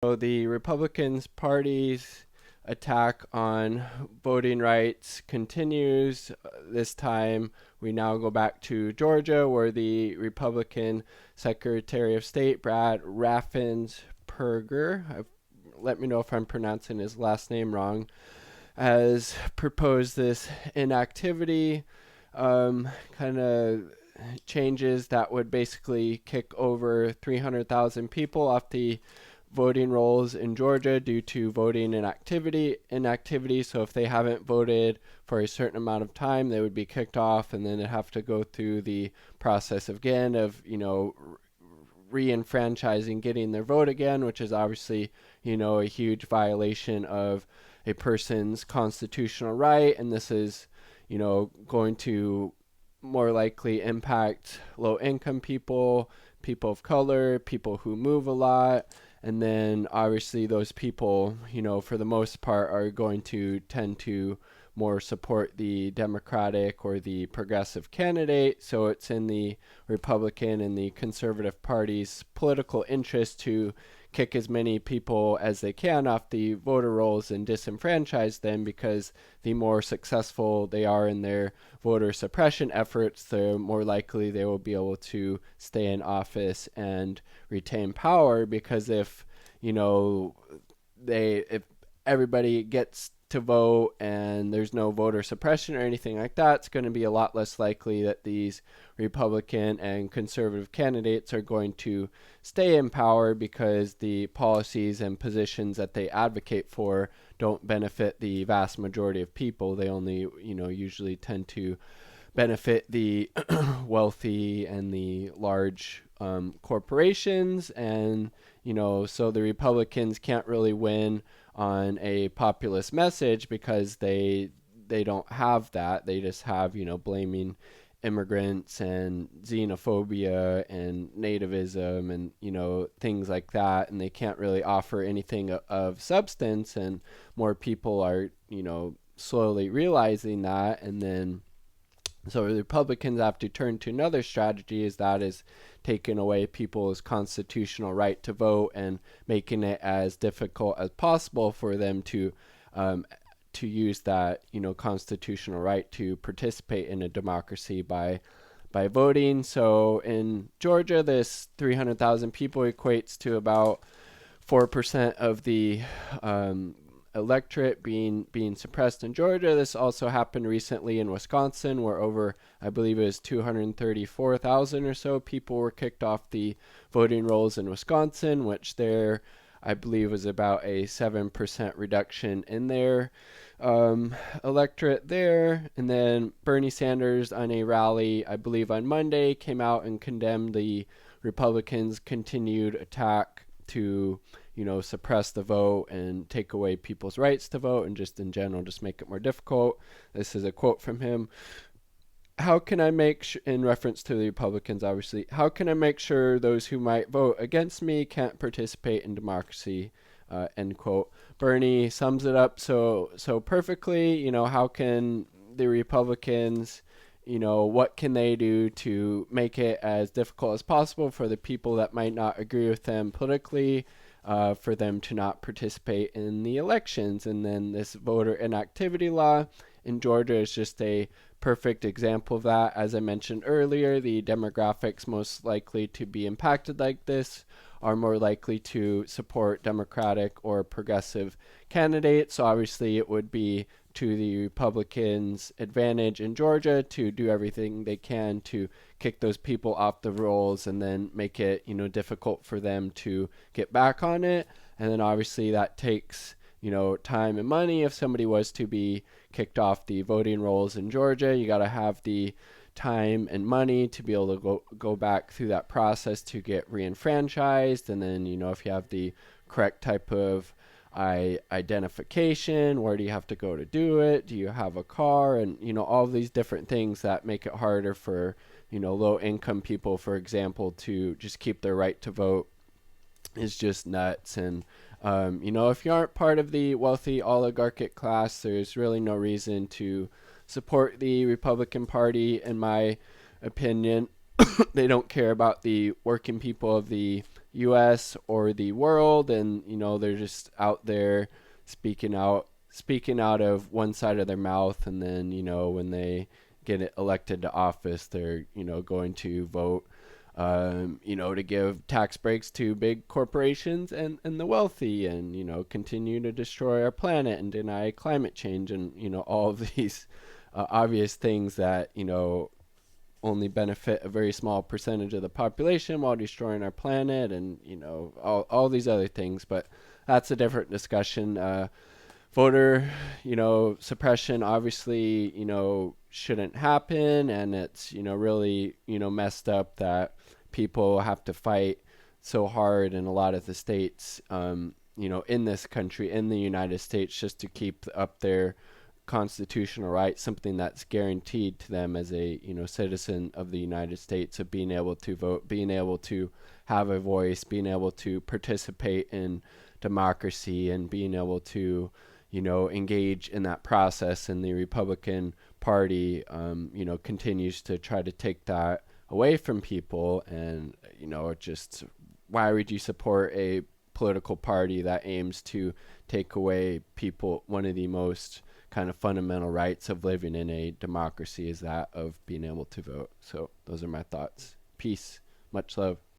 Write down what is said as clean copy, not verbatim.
So the Republicans Party's attack on voting rights continues. This time we now go back to Georgia, where the Republican Secretary of State, Brad Raffensperger, let me know if I'm pronouncing his last name wrong, has proposed this inactivity kind of changes that would basically kick over 300,000 people off the voting rolls in Georgia due to voting inactivity. So if they haven't voted for a certain amount of time, they would be kicked off, and then they'd have to go through the process again of re-enfranchising, getting their vote again, which is obviously a huge violation of a person's constitutional right. And this is going to more likely impact low income people, people of color, people who move a lot. And then obviously those people, for the most part, are going to tend to more support the Democratic or the progressive candidate. So it's in the Republican and the Conservative Party's political interest to kick as many people as they can off the voter rolls and disenfranchise them, because the more successful they are in their voter suppression efforts, the more likely they will be able to stay in office and retain power. Because if if everybody gets to vote and there's no voter suppression or anything like that, it's going to be a lot less likely that these Republican and conservative candidates are going to stay in power, because the policies and positions that they advocate for don't benefit the vast majority of people. They only, usually tend to benefit the wealthy and the large corporations. And, so the Republicans can't really win on a populist message, because they don't have that. They just have blaming immigrants and xenophobia and nativism and things like that, and they can't really offer anything of substance. And more people are slowly realizing that. And then so the Republicans have to turn to another strategy, is that is taking away people's constitutional right to vote and making it as difficult as possible for them to use that constitutional right to participate in a democracy by voting. So in Georgia, this 300,000 people equates to about 4% of the electorate being suppressed in Georgia. This also happened recently in Wisconsin, where over, I believe it was 234,000 or so people were kicked off the voting rolls in Wisconsin, which there, I believe, was about a 7% reduction in their electorate there. And then Bernie Sanders, on a rally, I believe on Monday, came out and condemned the Republicans' continued attack to suppress the vote and take away people's rights to vote, and just in general just make it more difficult. This is a quote from him. How can I make in reference to the Republicans, obviously, how can I make sure those who might vote against me can't participate in democracy? End quote. Bernie sums it up so perfectly. How can the Republicans, what can they do to make it as difficult as possible for the people that might not agree with them politically, for them to not participate in the elections? And then this voter inactivity law in Georgia is just a perfect example of that. As I mentioned earlier, the demographics most likely to be impacted like this are more likely to support Democratic or progressive candidates. So obviously it would be to the Republicans' advantage in Georgia to do everything they can to kick those people off the rolls and then make it, difficult for them to get back on it. And then obviously that takes, time and money. If somebody was to be kicked off the voting rolls in Georgia, you got to have the time and money to be able to go back through that process to get re-enfranchised. And then, if you have the correct type of identification, where do you have to go to do it? Do you have a car? And all of these different things that make it harder for low income people, for example, to just keep their right to vote is just nuts. And if you aren't part of the wealthy oligarchic class, there's really no reason to support the Republican Party, in my opinion. They don't care about the working people of the US or the world, and they're just out there speaking out of one side of their mouth, and then when they get elected to office, they're going to vote to give tax breaks to big corporations and the wealthy, and continue to destroy our planet and deny climate change, and all of these obvious things that only benefit a very small percentage of the population while destroying our planet, and all these other things. But that's a different discussion. Voter suppression obviously shouldn't happen, and it's really messed up that people have to fight so hard in a lot of the states in this country, in the United States, just to keep up their constitutional rights, something that's guaranteed to them as a citizen of the United States, of being able to vote, being able to have a voice, being able to participate in democracy, and being able to engage in that process. And the Republican Party continues to try to take that away from people. And just, why would you support a political party that aims to take away people one of the most kind of fundamental rights of living in a democracy, is that of being able to vote? So those are my thoughts. Peace. Much love.